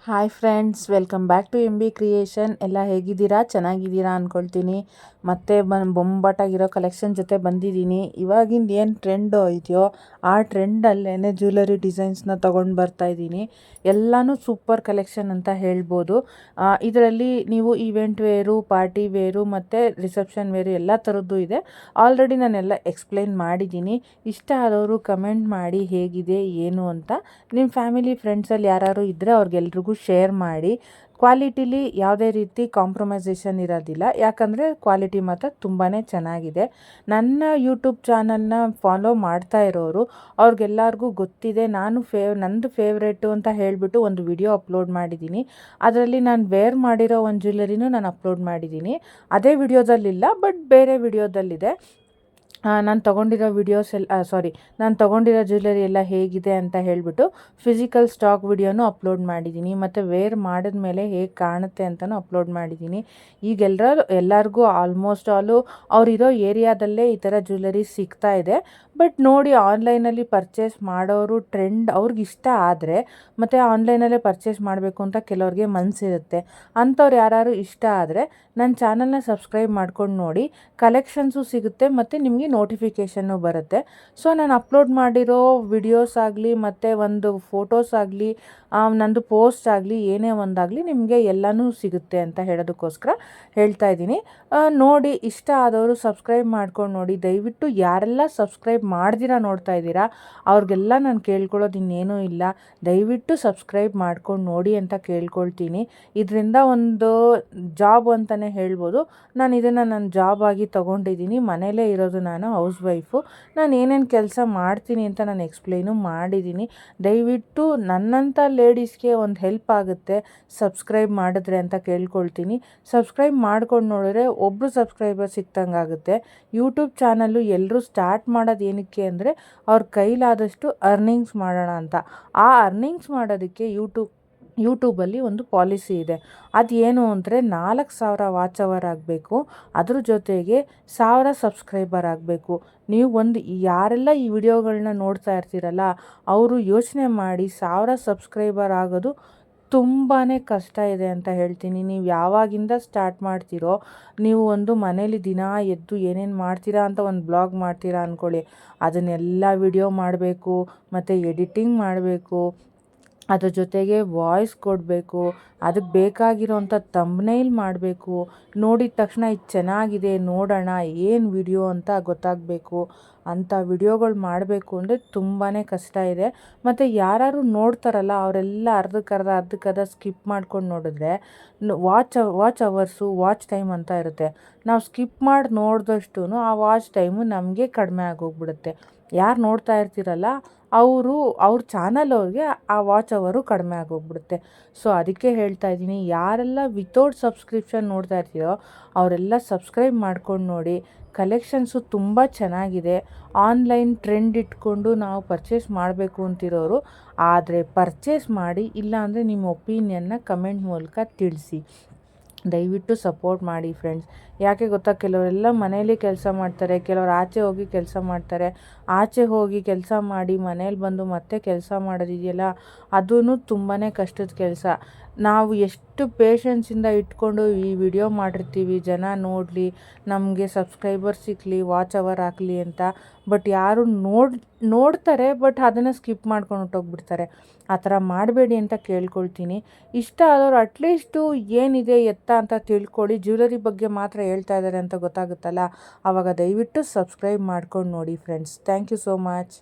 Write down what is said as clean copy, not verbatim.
Hi friends, welcome back to M B creation. ಎಲ್ಲ ಹೇಗಿದ್ದೀರಾ? ಚೆನ್ನಾಗಿದ್ದೀರಾ ಅಂದ್ಕೊಳ್ತೀನಿ. ಮತ್ತೆ ಬೊಂಬಾಟಾಗಿರೋ ಕಲೆಕ್ಷನ್ ಜೊತೆ ಬಂದಿದ್ದೀನಿ. ಇವಾಗಿಂದ ಏನು ಟ್ರೆಂಡು ಇದೆಯೋ ಆ ಟ್ರೆಂಡಲ್ಲೇ ಜ್ಯುವೆಲರಿ ಡಿಸೈನ್ಸ್ನ ತೊಗೊಂಡು ಬರ್ತಾಯಿದ್ದೀನಿ. ಎಲ್ಲನೂ ಸೂಪರ್ ಕಲೆಕ್ಷನ್ ಅಂತ ಹೇಳ್ಬೋದು. ಇದರಲ್ಲಿ ನೀವು ಈವೆಂಟ್ ವೇರು, ಪಾರ್ಟಿ ವೇರು ಮತ್ತು ರಿಸೆಪ್ಷನ್ ವೇರು ಎಲ್ಲ ಥರದ್ದು ಇದೆ. ಆಲ್ರೆಡಿ ನಾನೆಲ್ಲ ಎಕ್ಸ್ಪ್ಲೈನ್ ಮಾಡಿದ್ದೀನಿ. ಇಷ್ಟ ಆದವರು ಕಮೆಂಟ್ ಮಾಡಿ ಹೇಗಿದೆ ಏನು ಅಂತ. ನಿಮ್ಮ ಫ್ಯಾಮಿಲಿ ಫ್ರೆಂಡ್ಸಲ್ಲಿ ಯಾರು ಇದ್ದರೆ ಅವ್ರಿಗೆಲ್ರಿಗೂ ಶೇರ್ ಮಾಡಿ. ಕ್ವಾಲಿಟಿಲಿ ಯಾವುದೇ ರೀತಿ ಕಾಂಪ್ರಮೈಸೇಷನ್ ಇರೋದಿಲ್ಲ, ಯಾಕಂದರೆ ಕ್ವಾಲಿಟಿ ಮಾತ್ರ ತುಂಬಾ ಚೆನ್ನಾಗಿದೆ. ನನ್ನ ಯೂಟ್ಯೂಬ್ ಚಾನಲ್ನ ಫಾಲೋ ಮಾಡ್ತಾ ಇರೋರು ಅವ್ರಿಗೆಲ್ಲರಿಗೂ ಗೊತ್ತಿದೆ. ನಂದು ಫೇವ್ರೇಟು ಅಂತ ಹೇಳಿಬಿಟ್ಟು ಒಂದು ವಿಡಿಯೋ ಅಪ್ಲೋಡ್ ಮಾಡಿದ್ದೀನಿ. ಅದರಲ್ಲಿ ನಾನು ವೇರ್ ಮಾಡಿರೋ ಒಂದು ಜ್ಯುವೆಲರಿನೂ ನಾನು ಅಪ್ಲೋಡ್ ಮಾಡಿದ್ದೀನಿ. ಅದೇ ವಿಡಿಯೋದಲ್ಲಿಲ್ಲ, ಬಟ್ ಬೇರೆ ವಿಡಿಯೋದಲ್ಲಿದೆ. ನಾನು ತೊಗೊಂಡಿರೋ ನಾನು ತೊಗೊಂಡಿರೋ ಜ್ಯುವೆಲರಿ ಎಲ್ಲ ಹೇಗಿದೆ ಅಂತ ಹೇಳಿಬಿಟ್ಟು ಫಿಸಿಕಲ್ ಸ್ಟಾಕ್ ವಿಡಿಯೋನೂ ಅಪ್ಲೋಡ್ ಮಾಡಿದ್ದೀನಿ. ಮತ್ತು ವೇರ್ ಮಾಡಿದ್ಮೇಲೆ ಹೇಗೆ ಕಾಣುತ್ತೆ ಅಂತಲೂ ಅಪ್ಲೋಡ್ ಮಾಡಿದ್ದೀನಿ. ಈಗ ಎಲ್ಲರಿಗೂ ಆಲ್ಮೋಸ್ಟ್ ಅವರಿರೋ ಏರಿಯಾದಲ್ಲೇ ಈ ಥರ ಜ್ಯುವೆಲರಿ ಸಿಗ್ತಾ ಇದೆ. ಬಟ್ ನೋಡಿ, ಆನ್ಲೈನಲ್ಲಿ ಪರ್ಚೇಸ್ ಮಾಡೋರು ಟ್ರೆಂಡ್ ಅವ್ರಿಗೆ ಇಷ್ಟ ಆದರೆ ಮತ್ತು ಆನ್ಲೈನಲ್ಲೇ ಪರ್ಚೇಸ್ ಮಾಡಬೇಕು ಅಂತ ಕೆಲವ್ರಿಗೆ ಮನಸ್ಸಿರುತ್ತೆ. ಅಂಥವ್ರು ಯಾರು ಇಷ್ಟ ಆದರೆ ನನ್ನ ಚಾನಲ್ನ ಸಬ್ಸ್ಕ್ರೈಬ್ ಮಾಡ್ಕೊಂಡು ನೋಡಿ. ಕಲೆಕ್ಷನ್ಸು ಸಿಗುತ್ತೆ ಮತ್ತು ನಿಮಗೆ ನೋಟಿಫಿಕೇಷನ್ನು ಬರುತ್ತೆ. ಸೊ ನಾನು ಅಪ್ಲೋಡ್ ಮಾಡಿರೋ ವಿಡಿಯೋಸ್ ಆಗಲಿ ಮತ್ತು ಒಂದು ಫೋಟೋಸ್ ಆಗಲಿ, ನಂದು ಪೋಸ್ಟ್ ಆಗಲಿ, ಏನೇ ಒಂದಾಗಲಿ ನಿಮಗೆ ಎಲ್ಲನೂ ಸಿಗುತ್ತೆ ಅಂತ ಹೇಳೋದಕ್ಕೋಸ್ಕರ ಹೇಳ್ತಾ ಇದ್ದೀನಿ. ನೋಡಿ, ಇಷ್ಟ ಆದವರು ಸಬ್ಸ್ಕ್ರೈಬ್ ಮಾಡ್ಕೊಂಡು ನೋಡಿ. ದಯವಿಟ್ಟು ಯಾರೆಲ್ಲ ಸಬ್ಸ್ಕ್ರೈಬ್ ಮಾಡ್ದಿರಾ ನೋಡ್ತಾ ಇದ್ದೀರಾ ಅವ್ರಿಗೆಲ್ಲ ನಾನು ಕೇಳ್ಕೊಳ್ಳೋದು ಇನ್ನೇನೂ ಇಲ್ಲ. ದಯವಿಟ್ಟು ಸಬ್ಸ್ಕ್ರೈಬ್ ಮಾಡ್ಕೊಂಡು ನೋಡಿ ಅಂತ ಕೇಳ್ಕೊಳ್ತೀನಿ. ಇದರಿಂದ ಒಂದು ಜಾಬ್ ಅಂತಲೇ ಹೇಳ್ಬೋದು. ನಾನು ಇದನ್ನು ನನ್ನ ಜಾಬ್ ಆಗಿ ತೊಗೊಂಡಿದ್ದೀನಿ. ಮನೇಲೇ ಇರೋದು, ನಾನು ಹೌಸ್ ವೈಫು. ನಾನು ಏನೇನು ಕೆಲಸ ಮಾಡ್ತೀನಿ ಅಂತ ನಾನು ಎಕ್ಸ್ಪ್ಲೈನು ಮಾಡಿದ್ದೀನಿ. ದಯವಿಟ್ಟು ನನ್ನಂಥ ಲೇಡೀಸ್ಗೆ ಒಂದು ಹೆಲ್ಪ್ ಆಗುತ್ತೆ ಸಬ್ಸ್ಕ್ರೈಬ್ ಮಾಡಿದ್ರೆ ಅಂತ ಕೇಳ್ಕೊಳ್ತೀನಿ. ಸಬ್ಸ್ಕ್ರೈಬ್ ಮಾಡ್ಕೊಂಡು ನೋಡಿದ್ರೆ ಒಬ್ಬರು ಸಬ್ಸ್ಕ್ರೈಬರ್ ಸಿಕ್ತಂಗೆ ಆಗುತ್ತೆ. ಯೂಟ್ಯೂಬ್ ಚಾನಲ್ಲು ಎಲ್ಲರೂ ಸ್ಟಾರ್ಟ್ ಮಾಡೋದು ಏನಕ್ಕೆ ಅಂದರೆ ಅವ್ರ ಕೈಲಾದಷ್ಟು ಅರ್ನಿಂಗ್ಸ್ ಮಾಡೋಣ ಅಂತ. ಆ ಅರ್ನಿಂಗ್ಸ್ ಮಾಡೋದಕ್ಕೆ ಯೂಟ್ಯೂಬಲ್ಲಿ ಒಂದು ಪಾಲಿಸಿ ಇದೆ. ಅದು ಏನು ಅಂದರೆ 4,000 ವಾಚ್ ಅವರ್ ಆಗಬೇಕು. ಅದ್ರ ಜೊತೆಗೆ 1,000 ಸಬ್ಸ್ಕ್ರೈಬರ್ ಆಗಬೇಕು. ನೀವು ಯಾರೆಲ್ಲ ಈ ವಿಡಿಯೋಗಳನ್ನ ನೋಡ್ತಾ ಇರ್ತೀರಲ್ಲ ಅವರು ಯೋಚನೆ ಮಾಡಿ, 1,000 ಸಬ್ಸ್ಕ್ರೈಬರ್ ಆಗೋದು ತುಂಬಾ ಕಷ್ಟ ಇದೆ ಅಂತ ಹೇಳ್ತೀನಿ. ನೀವು ಯಾವಾಗಿಂದ ಸ್ಟಾರ್ಟ್ ಮಾಡ್ತೀರೋ, ನೀವು ಒಂದು ಮನೇಲಿ ದಿನ ಎದ್ದು ಏನೇನು ಮಾಡ್ತೀರಾ ಅಂತ ಒಂದು ಬ್ಲಾಗ್ ಮಾಡ್ತೀರಾ ಅಂದ್ಕೊಳ್ಳಿ. ಅದನ್ನೆಲ್ಲ ವಿಡಿಯೋ ಮಾಡಬೇಕು ಮತ್ತು ಎಡಿಟಿಂಗ್ ಮಾಡಬೇಕು. ಅದ್ರ ಜೊತೆಗೆ ವಾಯ್ಸ್ ಕೊಡಬೇಕು. ಅದಕ್ಕೆ ಬೇಕಾಗಿರೋಂಥ ಥಂಬ್ನೈಲ್ ಮಾಡಬೇಕು. ನೋಡಿದ ತಕ್ಷಣ ಇದು ಚೆನ್ನಾಗಿದೆ ನೋಡೋಣ ಏನು ವಿಡಿಯೋ ಅಂತ ಗೊತ್ತಾಗಬೇಕು. ಅಂಥ ವಿಡಿಯೋಗಳು ಮಾಡಬೇಕು ಅಂದರೆ ತುಂಬಾ ಕಷ್ಟ ಇದೆ. ಮತ್ತು ಯಾರು ನೋಡ್ತಾರಲ್ಲ ಅವರೆಲ್ಲ ಅರ್ಧಕ್ಕರ್ಧ ಸ್ಕಿಪ್ ಮಾಡ್ಕೊಂಡು ನೋಡಿದ್ರೆ ವಾಚ್ ಅವರ್ಸು, ವಾಚ್ ಟೈಮ್ ಅಂತ ಇರುತ್ತೆ. ನಾವು ಸ್ಕಿಪ್ ಮಾಡಿ ನೋಡಿದಷ್ಟು ಆ ವಾಚ್ ಟೈಮು ನಮಗೆ ಕಡಿಮೆ ಆಗೋಗ್ಬಿಡುತ್ತೆ. ಯಾರು ನೋಡ್ತಾ ಇರ್ತೀರಲ್ಲ ಅವ್ರ ಚಾನಲ್ ಅವ್ರಿಗೆ ಆ ವಾಚ್ ಅವರು ಕಡಿಮೆ ಆಗೋಗ್ಬಿಡುತ್ತೆ. ಸೊ ಅದಕ್ಕೆ ಹೇಳ್ತಾ ಇದ್ದೀನಿ, ಯಾರೆಲ್ಲ ವಿತೌಟ್ ಸಬ್ಸ್ಕ್ರಿಪ್ಷನ್ ನೋಡ್ತಾ ಇರ್ತೀರೋ ಅವರೆಲ್ಲ ಸಬ್ಸ್ಕ್ರೈಬ್ ಮಾಡ್ಕೊಂಡು ನೋಡಿ. ಕಲೆಕ್ಷನ್ಸು ತುಂಬ ಚೆನ್ನಾಗಿದೆ. ಆನ್ಲೈನ್ ಟ್ರೆಂಡ್ ಇಟ್ಕೊಂಡು ನಾವು ಪರ್ಚೇಸ್ ಮಾಡಬೇಕು ಅಂತಿರೋರು ಆದರೆ ಪರ್ಚೇಸ್ ಮಾಡಿ, ಇಲ್ಲಾಂದರೆ ನಿಮ್ಮ ಒಪಿನಿಯನ್ನ ಕಮೆಂಟ್ ಮೂಲಕ ತಿಳಿಸಿ. ದಯವಿಟ್ಟು ಸಪೋರ್ಟ್ ಮಾಡಿ ಫ್ರೆಂಡ್ಸ್. ಯಾಕೆ ಗೊತ್ತಾ, ಕೆಲವರೆಲ್ಲ ಮನೇಲಿ ಕೆಲಸ ಮಾಡ್ತಾರೆ, ಕೆಲವರು ಆಚೆ ಹೋಗಿ ಕೆಲಸ ಮಾಡ್ತಾರೆ. ಆಚೆ ಹೋಗಿ ಕೆಲಸ ಮಾಡಿ ಮನೇಲಿ ಬಂದು ಮತ್ತೆ ಕೆಲಸ ಮಾಡೋದಿದೆಯಲ್ಲ, ಅದೂ ತುಂಬಾ ಕಷ್ಟದ ಕೆಲಸ. ನಾವು ಎಷ್ಟು ಪೇಷನ್ಸಿಂದ ಇಟ್ಕೊಂಡು ಈ ವಿಡಿಯೋ ಮಾಡಿರ್ತೀವಿ, ಜನ ನೋಡಲಿ, ನಮಗೆ ಸಬ್ಸ್ಕ್ರೈಬರ್ ಸಿಕ್ಕಲಿ, ವಾಚ್ ಅವರ್ ಹಾಕಲಿ ಅಂತ. ಬಟ್ ಯಾರು ನೋಡ್ತಾರೆ, ಬಟ್ ಅದನ್ನು ಸ್ಕಿಪ್ ಮಾಡ್ಕೊಂಡು ಹೊರ್ಟೋಗ್ಬಿಡ್ತಾರೆ. ಆ ಥರ ಮಾಡಬೇಡಿ ಅಂತ ಕೇಳ್ಕೊಳ್ತೀನಿ. ಇಷ್ಟ ಆದವರು ಅಟ್ಲೀಸ್ಟು ಏನಿದೆ ಎತ್ತ ಅಂತ ತಿಳ್ಕೊಳ್ಳಿ. ಜ್ಯುವೆಲರಿ ಬಗ್ಗೆ ಮಾತ್ರ ಹೇಳ್ತಾ ಇದ್ದಾರೆ ಅಂತ ಗೊತ್ತಾಗುತ್ತಲ್ಲ, ಆವಾಗ ದಯವಿಟ್ಟು ಸಬ್ಸ್ಕ್ರೈಬ್ ಮಾಡ್ಕೊಂಡು ನೋಡಿ friends. Thank you so much.